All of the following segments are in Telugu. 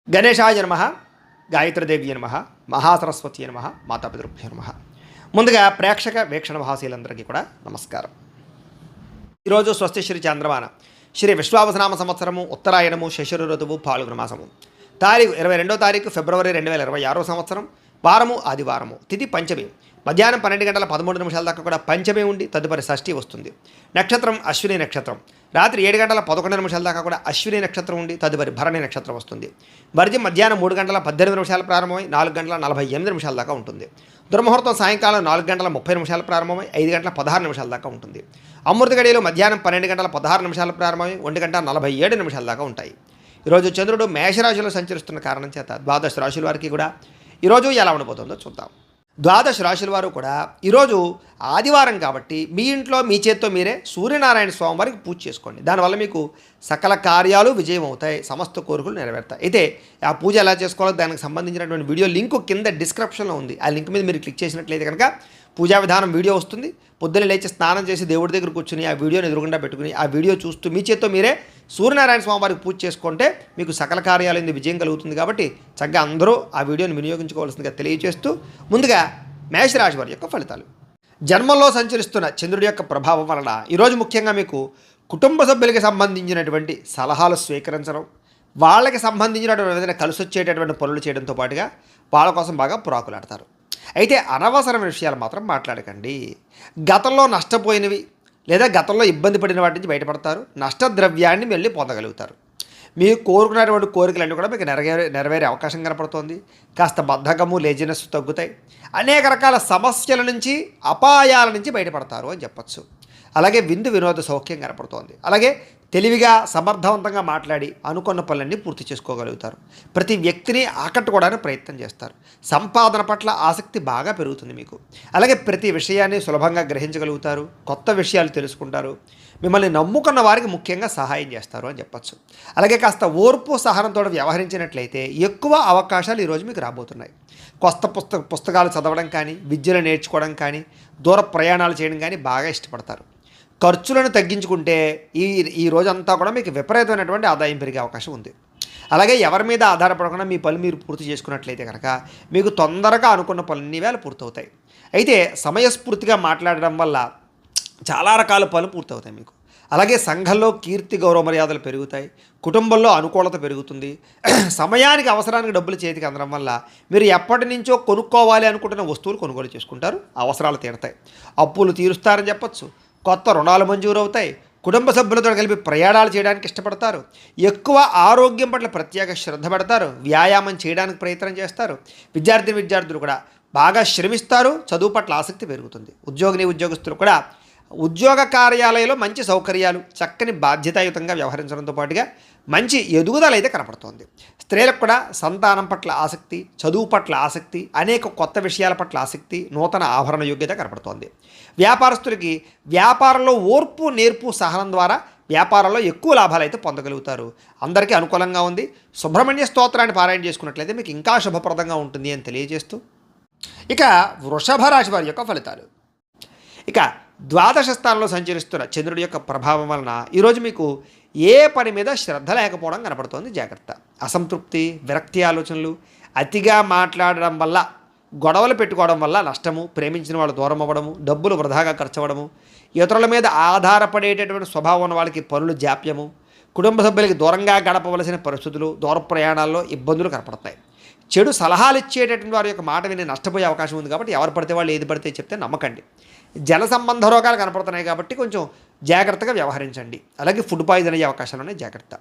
గణేశాయ నమః, గాయత్రీదేవి నమః, మహాసరస్వతి నమః, మాతాపితృభ్యో నమః. ముందుగా ప్రేక్షక వీక్షణ మహాశీలందరికీ కూడా నమస్కారం. ఈరోజు స్వస్తి శ్రీ చంద్రమాన శ్రీ విశ్వావసనామ సంవత్సరము ఉత్తరాయణము శశిర ఋతువు పాల్గొన మాసము తారీఖు 22వ తారీఖు ఫిబ్రవరి 2026 సంవత్సరం వారము ఆదివారము తిథి పంచమి మధ్యాహ్నం 12 గంటల 13 నిమిషాల దాకా కూడా పంచమి ఉండి తదుపరి షష్ఠి వస్తుంది. నక్షత్రం అశ్విని నక్షత్రం. రాత్రి 7 గంటల 11 నిమిషాల దాకా కూడా అశ్విని నక్షత్రం ఉండి తదుపరి భరణి నక్షత్రం వస్తుంది. వర్జ్యం మధ్యాహ్నం 3 గంటల 18 నిమిషాలు ప్రారంభమై 4 గంటల 48 నిమిషాల దాకా ఉంటుంది. దుర్ముహూర్తం సాయంకాలం 4 గంటల 30 నిమిషాలు ప్రారంభమై 5 గంటల 16 నిమిషాల దాకా ఉంటుంది. అమృత గడియలు మధ్యాహ్నం 12 గంటల 16 నిమిషాలు ప్రారంభమై 1 గంట 47 నిమిషాల దాకా ఉంటాయి. ఈరోజు చంద్రుడు మేషరాశిలో సంచరిస్తున్న కారణం చేత ద్వాదశ రాశుల వారికి కూడా ఈరోజు ఎలా ఉండబోతుందో చూద్దాం. ద్వాదశ రాశుల వారు కూడా ఈరోజు ఆదివారం కాబట్టి మీ ఇంట్లో మీ చేత్తో మీరే సూర్యనారాయణ స్వామి వారికి పూజ చేసుకోండి. దానివల్ల మీకు సకల కార్యాలు విజయం అవుతాయి, సమస్త కోరికలు నెరవేరుతాయి. అయితే ఆ పూజ ఎలా చేసుకోవాలో దానికి సంబంధించినటువంటి వీడియో లింక్ కింద డిస్క్రిప్షన్లో ఉంది. ఆ లింక్ మీద మీరు క్లిక్ చేసినట్లయితే కనుక పూజా విధానం వీడియో వస్తుంది. పొద్దున్న లేచి స్నానం చేసి దేవుడి దగ్గర కూర్చుని ఆ వీడియోని ఎదురుగుండా పెట్టుకుని ఆ వీడియో చూస్తూ మీ చేత్తో మీరే సూర్యనారాయణ స్వామి వారికి పూజ చేసుకుంటే మీకు సకల కార్యాలయంలో విజయం కలుగుతుంది. కాబట్టి చక్కగా అందరూ ఆ వీడియోని వినియోగించుకోవాల్సిందిగా తెలియజేస్తూ ముందుగా మేషరాశి వారి యొక్క ఫలితాలు. జన్మంలో సంచరిస్తున్న చంద్రుడి యొక్క ప్రభావం వలన ఈరోజు ముఖ్యంగా మీకు కుటుంబ సభ్యులకి సంబంధించినటువంటి సలహాలు స్వీకరించడం, వాళ్ళకి సంబంధించినటువంటి ఏదైనా కలిసి వచ్చేటటువంటి పనులు చేయడంతో పాటుగా వాళ్ళ కోసం బాగా పురాకులాడతారు. అయితే అనవసరమైన విషయాలు మాత్రం మాట్లాడకండి. గతంలో నష్టపోయినవి లేదా గతంలో ఇబ్బంది పడిన వాటి నుంచి బయటపడతారు. నష్టద్రవ్యాన్ని వెళ్ళి పొందగలుగుతారు. మీరు కోరుకున్నటువంటి కోరికలన్నీ కూడా మీకు నెరవేరే అవకాశం కనపడుతోంది. కాస్త బద్ధకము లేజినెస్ తగ్గుతాయి. అనేక రకాల సమస్యల నుంచి అపాయాల నుంచి బయటపడతారు అని చెప్పచ్చు. అలాగే విందు వినోద సౌఖ్యం కనపడుతోంది. అలాగే తెలివిగా సమర్థవంతంగా మాట్లాడి అనుకున్న పనులన్నీ పూర్తి చేసుకోగలుగుతారు. ప్రతి వ్యక్తిని ఆకట్టుకోవడానికి ప్రయత్నం చేస్తారు. సంపాదన పట్ల ఆసక్తి బాగా పెరుగుతుంది మీకు. అలాగే ప్రతి విషయాన్ని సులభంగా గ్రహించగలుగుతారు. కొత్త విషయాలు తెలుసుకుంటారు. మిమ్మల్ని నమ్ముకున్న వారికి ముఖ్యంగా సహాయం చేస్తారు అని చెప్పచ్చు. అలాగే కాస్త ఓర్పు సహనంతో వ్యవహరించినట్లయితే ఎక్కువ అవకాశాలు ఈరోజు మీకు రాబోతున్నాయి. కొత్త పుస్తకాలు చదవడం కానీ, విద్యను నేర్చుకోవడం కానీ, దూర ప్రయాణాలు చేయడం కానీ బాగా ఇష్టపడతారు. ఖర్చులను తగ్గించుకుంటే ఈ రోజంతా కూడా మీకు విపరీతమైనటువంటి ఆదాయం పెరిగే అవకాశం ఉంది. అలాగే ఎవరి మీద ఆధారపడకుండా మీ పనులు మీరు పూర్తి చేసుకున్నట్లయితే కనుక మీకు తొందరగా అనుకున్న పనులన్నీ వేళ పూర్తవుతాయి. అయితే సమయస్ఫూర్తిగా మాట్లాడడం వల్ల చాలా రకాల పనులు పూర్తవుతాయి మీకు. అలాగే సంఘంలో కీర్తి గౌరవ మర్యాదలు పెరుగుతాయి. కుటుంబంలో అనుకూలత పెరుగుతుంది. సమయానికి అవసరానికి డబ్బులు చేతికి అందడం వల్ల మీరు ఎప్పటి నుంచో కొనుక్కోవాలి అనుకుంటున్న వస్తువులు కొనుగోలు చేసుకుంటారు. అవసరాలు తీరుతాయి. అప్పులు తీరుస్తారని చెప్పచ్చు. కొత్త రుణాలు మంజూరు అవుతాయి. కుటుంబ సభ్యులతో కలిపి ప్రయాణాలు చేయడానికి ఇష్టపడతారు. ఎక్కువ ఆరోగ్యం పట్ల ప్రత్యేక శ్రద్ధ పెడతారు. వ్యాయామం చేయడానికి ప్రయత్నం చేస్తారు. విద్యార్థులు కూడా బాగా శ్రమిస్తారు. చదువు పట్ల ఆసక్తి పెరుగుతుంది. ఉద్యోగస్తులు కూడా ఉద్యోగ కార్యాలయంలో మంచి సౌకర్యాలు, చక్కని బాధ్యతాయుతంగా వ్యవహరించడంతో పాటుగా మంచి ఎదుగుదల అయితే కనపడుతోంది. స్త్రీలకు కూడా సంతానం పట్ల ఆసక్తి, చదువు పట్ల ఆసక్తి, అనేక కొత్త విషయాల పట్ల ఆసక్తి, నూతన ఆభరణ యోగ్యత కనపడుతోంది. వ్యాపారస్తులకి వ్యాపారంలో ఓర్పు, నేర్పు, సహనం ద్వారా వ్యాపారంలో ఎక్కువ లాభాలు అయితే పొందగలుగుతారు. అందరికీ అనుకూలంగా ఉంది. సుబ్రహ్మణ్య స్తోత్రాన్ని పారాయణ చేసుకున్నట్లయితే మీకు ఇంకా శుభప్రదంగా ఉంటుంది అని తెలియజేస్తూ ఇక వృషభ రాశి వారి యొక్క ఫలితాలు. ఇక ద్వాదశ స్థానంలో సంచరిస్తున్న చంద్రుడి యొక్క ప్రభావం వలన ఈరోజు మీకు ఏ పని మీద శ్రద్ధ లేకపోవడం కనపడుతోంది. జాగ్రత్త. అసంతృప్తి, విరక్తి ఆలోచనలు, అతిగా మాట్లాడడం వల్ల, గొడవలు పెట్టుకోవడం వల్ల నష్టము, ప్రేమించిన వాళ్ళు దూరం అవ్వడము, డబ్బులు వృధాగా ఖర్చు అవ్వడము, ఇతరుల మీద ఆధారపడేటటువంటి స్వభావం ఉన్న వాళ్ళకి పనులు జాప్యము, కుటుంబ సభ్యులకి దూరంగా గడపవలసిన పరిస్థితులు, దూర ప్రయాణాల్లో ఇబ్బందులు కనపడతాయి. చెడు సలహాలు ఇచ్చేటటువంటి వారి యొక్క మాట విని నష్టపోయే అవకాశం ఉంది. కాబట్టి ఎవరు పడితే వాళ్ళు ఏది పడితే చెప్తే నమ్మకండి. జల సంబంధ రోగాలు కనపడుతున్నాయి కాబట్టి కొంచెం జాగ్రత్తగా వ్యవహరించండి. అలాగే ఫుడ్ పాయిజన్ అయ్యే అవకాశాలు ఉన్నాయి. జాగ్రత్త.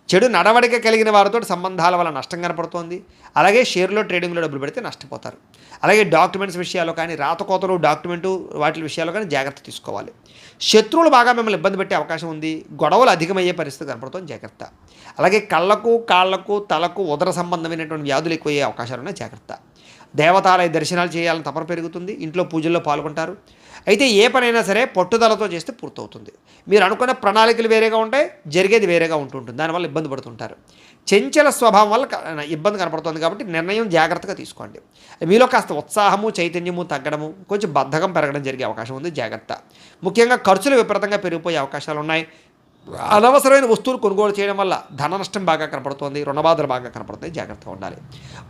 చెడు నడవడిక కలిగిన వారితో సంబంధాల వల్ల నష్టం కనపడుతోంది. అలాగే షేర్లో ట్రేడింగ్లో డబ్బులు పెడితే నష్టపోతారు. అలాగే డాక్యుమెంట్స్ విషయాల్లో కానీ, రాతకోతలు డాక్యుమెంటు వాటి విషయాల్లో కానీ జాగ్రత్త తీసుకోవాలి. శత్రువులు బాగా మిమ్మల్ని ఇబ్బంది పెట్టే అవకాశం ఉంది. గొడవలు అధికమయ్యే పరిస్థితి కనపడుతుంది. జాగ్రత్త. అలాగే కళ్ళకు, కాళ్లకు, తలకు ఉదర సంబంధమైనటువంటి వ్యాధులు ఎక్కువయ్యే అవకాశాలు ఉన్నాయి. జాగ్రత్త. దేవతాలయ దర్శనాలు చేయాలని తపన పెరుగుతుంది. ఇంట్లో పూజల్లో పాల్గొంటారు. అయితే ఏ పనైనా సరే పట్టుదలతో చేస్తే పూర్తవుతుంది. మీరు అనుకున్న ప్రణాళికలు వేరేగా ఉంటాయి, జరిగేది వేరేగా ఉంటుంటుంది. దానివల్ల ఇబ్బంది పడుతుంటారు. చంచల స్వభావం వల్ల ఇబ్బంది కనపడుతుంది. కాబట్టి నిర్ణయం జాగ్రత్తగా తీసుకోండి. మీలో కాస్త ఉత్సాహము, చైతన్యము తగ్గడము, కొంచెం బద్ధకం పెరగడం జరిగే అవకాశం ఉంది. జాగ్రత్త. ముఖ్యంగా ఖర్చులు విపరీతంగా పెరిగిపోయే అవకాశాలు ఉన్నాయి. అనవసరమైన వస్తువులు కొనుగోలు చేయడం వల్ల ధన నష్టం బాగా కనపడుతోంది, రుణబాధలు బాగా కనపడుతుంది, జాగ్రత్తగా ఉండాలి.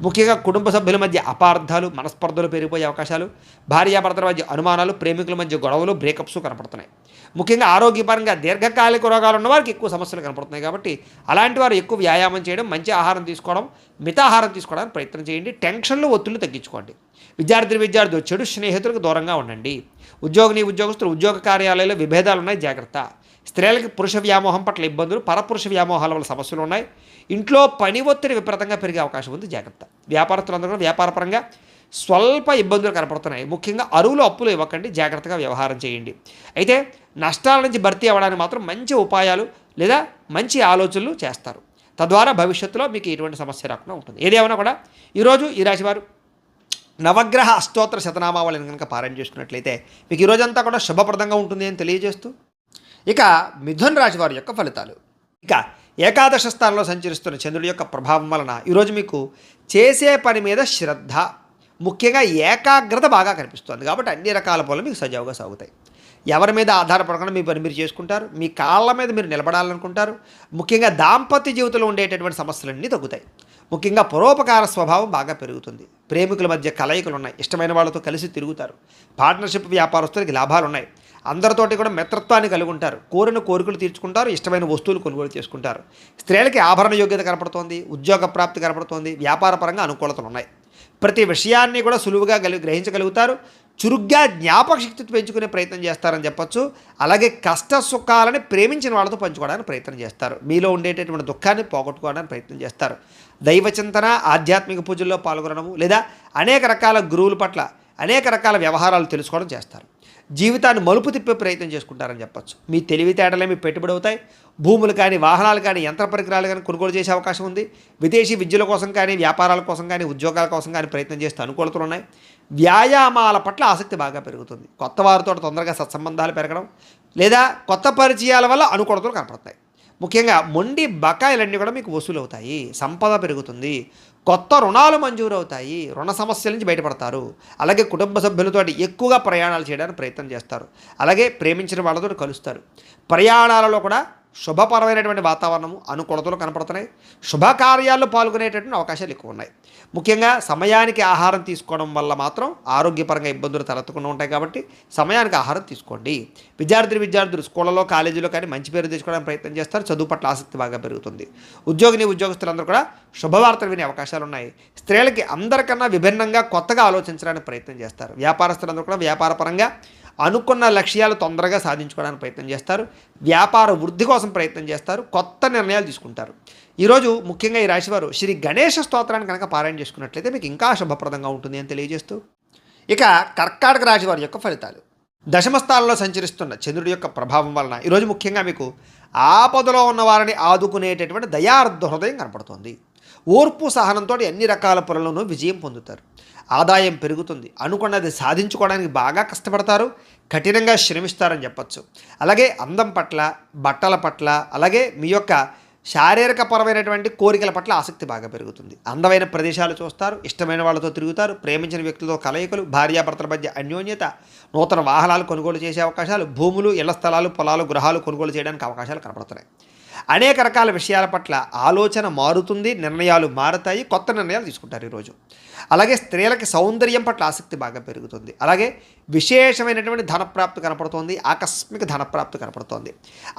ముఖ్యంగా కుటుంబ సభ్యుల మధ్య అపార్థాలు, మనస్పర్ధలు పెరిగిపోయే అవకాశాలు, భార్యాభర్తల మధ్య అనుమానాలు, ప్రేమికుల మధ్య గొడవలు, బ్రేకప్స్ కనపడుతున్నాయి. ముఖ్యంగా ఆరోగ్యపరంగా దీర్ఘకాలిక రోగాలు ఉన్న వారికి ఎక్కువ సమస్యలు కనపడుతున్నాయి కాబట్టి అలాంటి వారు ఎక్కువ వ్యాయామం చేయడం, మంచి ఆహారం తీసుకోవడం, మితాహారం తీసుకోవడానికి ప్రయత్నం చేయండి. టెన్షన్లు, ఒత్తిళ్లు తగ్గించుకోండి. విద్యార్థులు చెడు స్నేహితులకు దూరంగా ఉండండి. ఉద్యోగస్తులు ఉద్యోగ కార్యాలయాల్లో విభేదాలు ఉన్నాయి, జాగ్రత్త. స్త్రీలకి పురుష వ్యామోహం పట్ల ఇబ్బందులు, పరపురుష వ్యామోహాల వల్ల సమస్యలు ఉన్నాయి. ఇంట్లో పని ఒత్తిడి విపరీతంగా పెరిగే అవకాశం ఉంది, జాగ్రత్త. వ్యాపారస్తులందరూ కూడా వ్యాపారపరంగా స్వల్ప ఇబ్బందులు కనపడుతున్నాయి. ముఖ్యంగా అరువులు అప్పులు ఇవ్వకండి, జాగ్రత్తగా వ్యవహారం చేయండి. అయితే నష్టాల నుంచి భర్తీ అవ్వడానికి మాత్రం మంచి ఉపాయాలు లేదా మంచి ఆలోచనలు చేస్తారు. తద్వారా భవిష్యత్తులో మీకు ఎటువంటి సమస్య రాకుండా ఉంటుంది. ఏదేమైనా కూడా ఈరోజు ఈ రాశివారు నవగ్రహ అష్టోత్తర శతనామావళిని కనుక పారాయణ చేసుకున్నట్లయితే మీకు ఈరోజంతా కూడా శుభప్రదంగా ఉంటుంది అని తెలియజేస్తూ, ఇక మిథున రాశి వారి యొక్క ఫలితాలు. ఇక ఏకాదశ స్థానంలో సంచరిస్తున్న చంద్రుడి యొక్క ప్రభావం వలన ఈరోజు మీకు చేసే పని మీద శ్రద్ధ, ముఖ్యంగా ఏకాగ్రత బాగా కనిపిస్తుంది. కాబట్టి అన్ని రకాల పనులు మీకు సజావుగా సాగుతాయి. ఎవరి మీద ఆధారపడకుండా మీ పని మీరు చేసుకుంటారు. మీ కాళ్ళ మీద మీరు నిలబడాలనుకుంటారు. ముఖ్యంగా దాంపత్య జీవితంలో ఉండేటటువంటి సమస్యలన్నీ తగ్గుతాయి. ముఖ్యంగా పరోపకార స్వభావం బాగా పెరుగుతుంది. ప్రేమికుల మధ్య కలయికలు ఉన్నాయి. ఇష్టమైన వాళ్ళతో కలిసి తిరుగుతారు. పార్ట్నర్షిప్ వ్యాపారస్తులకి లాభాలు ఉన్నాయి. అందరితోటి కూడా మిత్రత్వాన్ని కలిగి ఉంటారు. కోరిన కోరికలు తీర్చుకుంటారు. ఇష్టమైన వస్తువులు కొనుగోలు చేసుకుంటారు. స్త్రీలకి ఆభరణ యోగ్యత కనపడుతోంది. ఉద్యోగ ప్రాప్తి కనపడుతోంది. వ్యాపారపరంగా అనుకూలతలు ఉన్నాయి. ప్రతి విషయాన్ని కూడా సులువుగా గ్రహించగలుగుతారు. చురుగ్గా జ్ఞాపక శక్తి పెంచుకునే ప్రయత్నం చేస్తారని చెప్పొచ్చు. అలాగే కష్ట సుఖాలని ప్రేమించిన వాళ్ళతో పంచుకోవడానికి ప్రయత్నం చేస్తారు. మీలో ఉండేటటువంటి దుఃఖాన్ని పోగొట్టుకోవడానికి ప్రయత్నం చేస్తారు. దైవచింతన, ఆధ్యాత్మిక పూజల్లో పాల్గొనడము లేదా అనేక రకాల గురువుల పట్ల అనేక రకాల వ్యవహారాలు తెలుసుకోవడం చేస్తారు. జీవితాన్ని మలుపు తిప్పే ప్రయత్నం చేసుకుంటారని చెప్పొచ్చు. మీ తెలివితేటలే మీ పెట్టుబడి అవుతాయి. భూములు కానీ, వాహనాలు కానీ, యంత్ర పరికరాలు కానీ కొనుగోలు చేసే అవకాశం ఉంది. విదేశీ విద్యల కోసం కానీ, వ్యాపారాల కోసం కానీ, ఉద్యోగాల కోసం కానీ ప్రయత్నం చేస్తే అనుకూలతలు ఉన్నాయి. వ్యాయామాల పట్ల ఆసక్తి బాగా పెరుగుతుంది. కొత్త వారితో తొందరగా సత్సంబంధాలు పెరగడం లేదా కొత్త పరిచయాల వల్ల అనుకూలతలు కనపడతాయి. ముఖ్యంగా మొండి బకాయిలన్నీ కూడా మీకు వసూలు అవుతాయి. సంపద పెరుగుతుంది. కొత్త రుణాలు మంజూరు అవుతాయి. రుణ సమస్యల నుంచి బయటపడతారు. అలాగే కుటుంబ సభ్యులతో ఎక్కువగా ప్రయాణాలు చేయడానికి ప్రయత్నం చేస్తారు. అలాగే ప్రేమించిన వాళ్ళతో కలుస్తారు. ప్రయాణాలలో కూడా శుభపరమైనటువంటి వాతావరణము, అనుకూలతలు కనపడుతున్నాయి. శుభకార్యాల్లో పాల్గొనేటటువంటి అవకాశాలు ఎక్కువ ఉన్నాయి. ముఖ్యంగా సమయానికి ఆహారం తీసుకోవడం వల్ల మాత్రం ఆరోగ్యపరంగా ఇబ్బందులు తలెత్తకుండా ఉంటాయి. కాబట్టి సమయానికి ఆహారం తీసుకోండి. విద్యార్థులు స్కూళ్ళలో, కాలేజీలో కానీ మంచి పేరు తెచ్చుకోవడానికి ప్రయత్నం చేస్తారు. చదువు పట్ల ఆసక్తి బాగా పెరుగుతుంది. ఉద్యోగస్తులందరూ కూడా శుభవార్తలు వినే అవకాశాలు ఉన్నాయి. స్త్రీలకి అందరికన్నా విభిన్నంగా కొత్తగా ఆలోచించడానికి ప్రయత్నం చేస్తారు. వ్యాపారస్తులందరూ కూడా వ్యాపారపరంగా అనుకున్న లక్ష్యాలు తొందరగా సాధించుకోవడానికి ప్రయత్నం చేస్తారు. వ్యాపార వృద్ధి కోసం ప్రయత్నం చేస్తారు. కొత్త నిర్ణయాలు తీసుకుంటారు. ఈరోజు ముఖ్యంగా ఈ రాశివారు శ్రీ గణేష స్తోత్రాన్ని కనుక పారాయణ చేసుకున్నట్లయితే మీకు ఇంకా శుభప్రదంగా ఉంటుంది అని తెలియజేస్తూ, ఇక కర్కాటక రాశి వారి యొక్క ఫలితాలు. దశమ స్థానంలో సంచరిస్తున్న చంద్రుడి యొక్క ప్రభావం వలన ఈరోజు ముఖ్యంగా మీకు ఆపదలో ఉన్న వారిని ఆదుకునేటటువంటి దయార్థ హృదయం కనపడుతుంది. ఓర్పు సహనంతో అన్ని రకాల పనులను విజయం పొందుతారు. ఆదాయం పెరుగుతుంది. అనుకున్నది సాధించుకోవడానికి బాగా కష్టపడతారు. కఠినంగా శ్రమిస్తారని చెప్పచ్చు. అలాగే అందం పట్ల, బట్టల పట్ల, అలాగే మీ యొక్క శారీరకపరమైనటువంటి కోరికల పట్ల ఆసక్తి బాగా పెరుగుతుంది. అందమైన ప్రదేశాలు చూస్తారు. ఇష్టమైన వాళ్ళతో తిరుగుతారు. ప్రేమించిన వ్యక్తులతో కలయికలు, భార్యాభర్తల మధ్య అన్యోన్యత, నూతన వాహనాలు కొనుగోలు చేసే అవకాశాలు, భూములు, ఇళ్ల స్థలాలు, పొలాలు, గృహాలు కొనుగోలు చేయడానికి అవకాశాలు కనపడుతున్నాయి. అనేక రకాల విషయాల పట్ల ఆలోచన మారుతుంది. నిర్ణయాలు మారుతాయి. కొత్త నిర్ణయాలు తీసుకుంటారు ఈరోజు. అలాగే స్త్రీలకి సౌందర్యం పట్ల ఆసక్తి బాగా పెరుగుతుంది. అలాగే విశేషమైనటువంటి ధనప్రాప్తి కనపడుతోంది. ఆకస్మిక ధనప్రాప్తి కనపడుతోంది.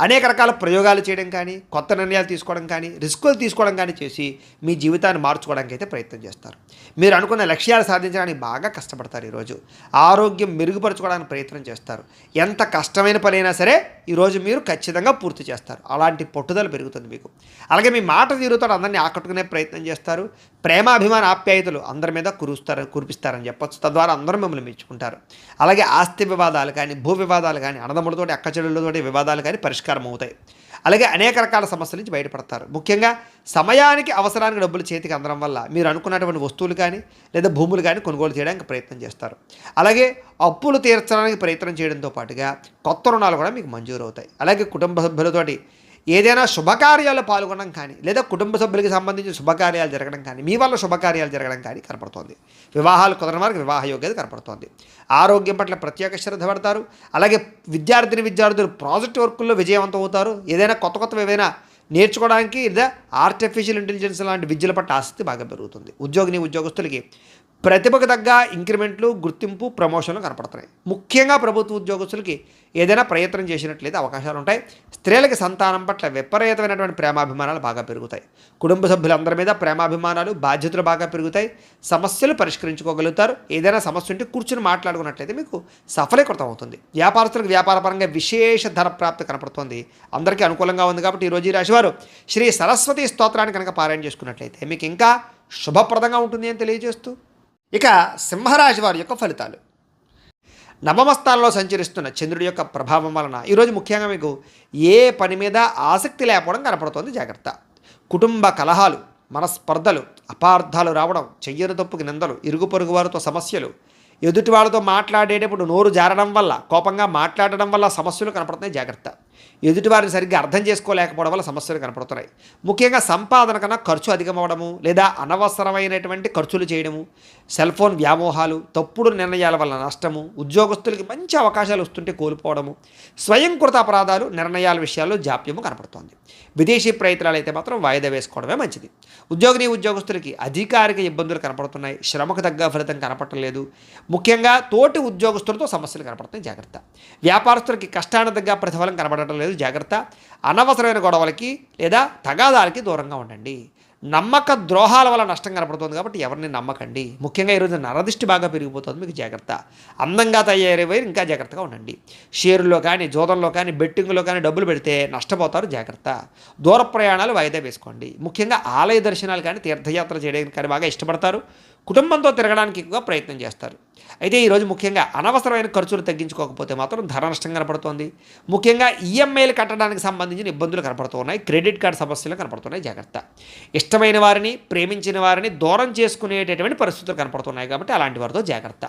అనేక రకాల ప్రయోగాలు చేయడం కానీ, కొత్త నిర్ణయాలు తీసుకోవడం కానీ, రిస్కులు తీసుకోవడం కానీ చేసి మీ జీవితాన్ని మార్చుకోవడానికి అయితే ప్రయత్నం చేస్తారు. మీరు అనుకున్న లక్ష్యాలు సాధించడానికి బాగా కష్టపడతారు. ఈరోజు ఆరోగ్యం మెరుగుపరచుకోవడానికి ప్రయత్నం చేస్తారు. ఎంత కష్టమైన పనైనా సరే ఈరోజు మీరు ఖచ్చితంగా పూర్తి చేస్తారు. అలాంటి పట్టుదల పెరుగుతుంది మీకు. అలాగే మీ మాట తీరుతో అందరినీ ఆకట్టుకునే ప్రయత్నం చేస్తారు. ప్రేమాభిమాన ఆప్యాయతలు అందరి మీద కురిపిస్తారని చెప్పచ్చు. తద్వారా అందరూ మిమ్మల్ని మెచ్చుకుంటారు. అలాగే ఆస్తి వివాదాలు కానీ, భూ వివాదాలు కానీ, అన్నదమ్ములతోటి, అక్కచెల్లెళ్ళతోటి వివాదాలు కానీ పరిష్కారం అవుతాయి. అలాగే అనేక రకాల సమస్యల నుంచి బయటపడతారు. ముఖ్యంగా సమయానికి అవసరానికి డబ్బులు చేతికి అందడం వల్ల మీరు అనుకున్నటువంటి వస్తువులు కానీ లేదా భూములు కానీ కొనుగోలు చేయడానికి ప్రయత్నం చేస్తారు. అలాగే అప్పులు తీర్చడానికి ప్రయత్నం చేయడంతో పాటుగా కొత్త రుణాలు కూడా మీకు మంజూరు అవుతాయి. అలాగే కుటుంబ సభ్యులతోటి ఏదైనా శుభకార్యాలు పాల్గొనడం కానీ లేదా కుటుంబ సభ్యులకి సంబంధించిన శుభకార్యాలు జరగడం కానీ మీ వల్ల శుభకార్యాలు జరగడం కానీ కనపడుతోంది. వివాహాలు కుదరని వారికి వివాహ యోగ్యత కనపడుతోంది. ఆరోగ్యం పట్ల ప్రత్యేక శ్రద్ధ పడతారు. అలాగే విద్యార్థులు ప్రాజెక్ట్ వర్కుల్లో విజయవంతం అవుతారు. ఏదైనా కొత్త ఏవైనా నేర్చుకోవడానికి లేదా ఆర్టిఫిషియల్ ఇంటెలిజెన్స్ లాంటి విద్యల పట్ల ఆసక్తి బాగా పెరుగుతుంది. ఉద్యోగస్తులకి ప్రతిభకు తగ్గ ఇంక్రిమెంట్లు, గుర్తింపు, ప్రమోషన్లు కనపడుతున్నాయి. ముఖ్యంగా ప్రభుత్వ ఉద్యోగస్తులకి ఏదైనా ప్రయత్నం చేసినట్లయితే అవకాశాలు ఉంటాయి. స్త్రీలకి సంతానం పట్ల విపరీతమైనటువంటి ప్రేమాభిమానాలు బాగా పెరుగుతాయి. కుటుంబ సభ్యులందరి మీద ప్రేమాభిమానాలు, బాధ్యతలు బాగా పెరుగుతాయి. సమస్యలు పరిష్కరించుకోగలుగుతారు. ఏదైనా సమస్య ఉంటే కూర్చుని మాట్లాడుకున్నట్లయితే మీకు సఫలీకృతం అవుతుంది. వ్యాపారస్తులకు వ్యాపారపరంగా విశేష ధన ప్రాప్తి కనపడుతుంది. అందరికీ అనుకూలంగా ఉంది కాబట్టి ఈరోజు ఈ రాశివారు శ్రీ సరస్వతి స్తోత్రాన్ని కనుక పారాయణ చేసుకున్నట్లయితే మీకు ఇంకా శుభప్రదంగా ఉంటుంది అని తెలియజేస్తూ, ఇక సింహరాశి వారి యొక్క ఫలితాలు. నవమ స్థానంలో సంచరిస్తున్న చంద్రుడి యొక్క ప్రభావం వలన ఈరోజు ముఖ్యంగా మీకు ఏ పని మీద ఆసక్తి లేకపోవడం కనపడుతోంది. జాగ్రత్త. కుటుంబ కలహాలు, మనస్పర్ధలు, అపార్థాలు రావడం, చెయ్యని తప్పుకి నిందలు, ఇరుగు పొరుగు వారితో సమస్యలు, ఎదుటి వాళ్ళతో మాట్లాడేటప్పుడు నోరు జారడం వల్ల, కోపంగా మాట్లాడడం వల్ల సమస్యలు కనపడుతున్నాయి. జాగ్రత్త. ఎదుటివారిని సరిగ్గా అర్థం చేసుకోలేకపోవడం వల్ల సమస్యలు కనపడుతున్నాయి. ముఖ్యంగా సంపాదన కన్నా ఖర్చు అధికమవడము లేదా అనవసరమైనటువంటి ఖర్చులు చేయడము, సెల్ ఫోన్ వ్యామోహాలు, తప్పుడు నిర్ణయాల వల్ల నష్టము, ఉద్యోగస్తులకి మంచి అవకాశాలు వస్తుంటే కోల్పోవడము, స్వయంకృత అపరాధాలు, నిర్ణయాల విషయాల్లో జాప్యము కనపడుతోంది. విదేశీ ప్రయత్నాలు అయితే మాత్రం వాయిదా వేసుకోవడమే మంచిది. ఉద్యోగస్తులకి అధికారిక ఇబ్బందులు కనపడుతున్నాయి. శ్రమకు తగ్గ ఫలితం కనపడలేదు. ముఖ్యంగా తోటి ఉద్యోగస్తులతో సమస్యలు కనపడుతున్నాయి. జాగ్రత్త. వ్యాపారస్తులకి కష్టానికి తగ్గ ప్రతిఫలం కనబడటం లేదు. జాగ్రత్త. అనవసరమైన గొడవలకి లేదా తగాదాలకి దూరంగా ఉండండి. నమ్మక ద్రోహాల వల్ల నష్టం కనపడుతుంది కాబట్టి ఎవరిని నమ్మకండి. ముఖ్యంగా ఈరోజు నరదిష్టి బాగా పెరిగిపోతుంది. మీకు జాగ్రత్త. అందంగా తయారయ్యే ఇంకా జాగ్రత్తగా ఉండండి. షేరుల్లో కానీ, జోదంలో కానీ, బెట్టింగ్లో కానీ డబ్బులు పెడితే నష్టపోతారు. జాగ్రత్త. దూర ప్రయాణాలు వాయిదా వేసుకోండి. ముఖ్యంగా ఆలయ దర్శనాలు కానీ, తీర్థయాత్ర చేయడానికి కానీ బాగా ఇష్టపడతారు. కుటుంబంతో తిరగడానికి ఎక్కువగా ప్రయత్నం చేస్తారు. అయితే ఈరోజు ముఖ్యంగా అనవసరమైన ఖర్చులు తగ్గించుకోకపోతే మాత్రం ధన నష్టం కనపడుతోంది. ముఖ్యంగా ఈఎంఐలు కట్టడానికి సంబంధించిన ఇబ్బందులు కనపడుతున్నాయి. క్రెడిట్ కార్డు సమస్యలు కనపడుతున్నాయి. జాగ్రత్త. ఇష్టమైన వారిని, ప్రేమించిన వారిని దూరం చేసుకునేటటువంటి పరిస్థితులు కనపడుతున్నాయి కాబట్టి అలాంటి వారితో జాగ్రత్త.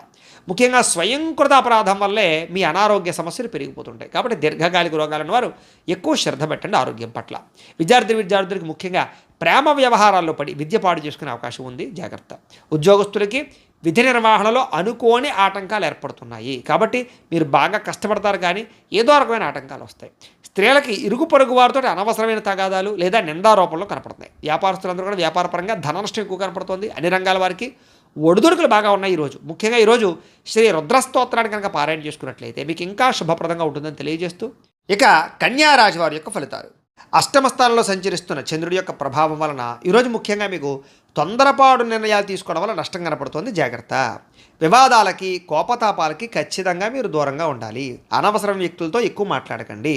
ముఖ్యంగా స్వయంకృత అపరాధం వల్లే మీ అనారోగ్య సమస్యలు పెరిగిపోతుంటాయి కాబట్టి దీర్ఘకాలిక రోగాలను వారు ఎక్కువ శ్రద్ధ పెట్టండి ఆరోగ్యం పట్ల. విద్యార్థులకు ముఖ్యంగా ప్రేమ వ్యవహారాల్లో పడి విద్య పాడు చేసుకునే అవకాశం ఉంది. జాగ్రత్త. ఉద్యోగస్తులకి విధి నిర్వహణలో అనుకోని ఆటంకాలు ఏర్పడుతున్నాయి కాబట్టి మీరు బాగా కష్టపడతారు కానీ ఏదో రకమైన ఆటంకాలు వస్తాయి. స్త్రీలకి ఇరుగు పొరుగు వారితో అనవసరమైన తగాదాలు లేదా నిందారోపణలు కనపడుతున్నాయి. వ్యాపారస్తులందరూ కూడా వ్యాపారపరంగా ధన నష్టం ఎక్కువ కనపడుతుంది. అన్ని రంగాల వారికి ఒడిదుడుకులు బాగా ఉన్నాయి ఈరోజు. ముఖ్యంగా ఈరోజు శ్రీ రుద్రస్తోత్రాన్ని కనుక పారాయణ చేసుకున్నట్లయితే మీకు ఇంకా శుభప్రదంగా ఉంటుందని తెలియజేస్తూ, ఇక కన్యా రాశి వారి యొక్క ఫలితాలు. అష్టమ స్థానంలో సంచరిస్తున్న చంద్రుడి యొక్క ప్రభావం వలన ఈరోజు ముఖ్యంగా మీకు తొందరపాటు నిర్ణయాలు తీసుకోవడం వల్ల నష్టం కనపడుతుంది. జాగ్రత్త. వివాదాలకి, కోపతాపాలకి ఖచ్చితంగా మీరు దూరంగా ఉండాలి. అనవసరం వ్యక్తులతో ఎక్కువ మాట్లాడకండి.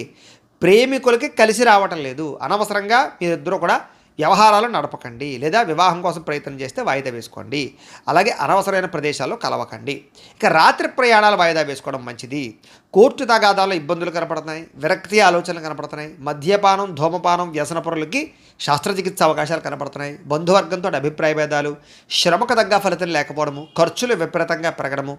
ప్రేమికులకి కలిసి రావటం లేదు. అనవసరంగా మీరిద్దరూ కూడా వ్యవహారాలు నడపకండి లేదా వివాహం కోసం ప్రయత్నం చేస్తే వాయిదా వేసుకోండి. అలాగే అనవసరమైన ప్రదేశాల్లో కలవకండి. ఇక రాత్రి ప్రయాణాలు వాయిదా వేసుకోవడం మంచిది. కోర్టు తగాదాల్లో ఇబ్బందులు కనపడుతున్నాయి. విరక్తి ఆలోచనలు కనపడుతున్నాయి. మద్యపానం, ధూమపానం, వ్యసనపరులకి శస్త్రచికిత్స అవకాశాలు కనపడుతున్నాయి. బంధువర్గంతో అభిప్రాయ భేదాలు, శ్రమకు తగ్గ ఫలితం లేకపోవడము, ఖర్చులు విపరీతంగా పెరగడము,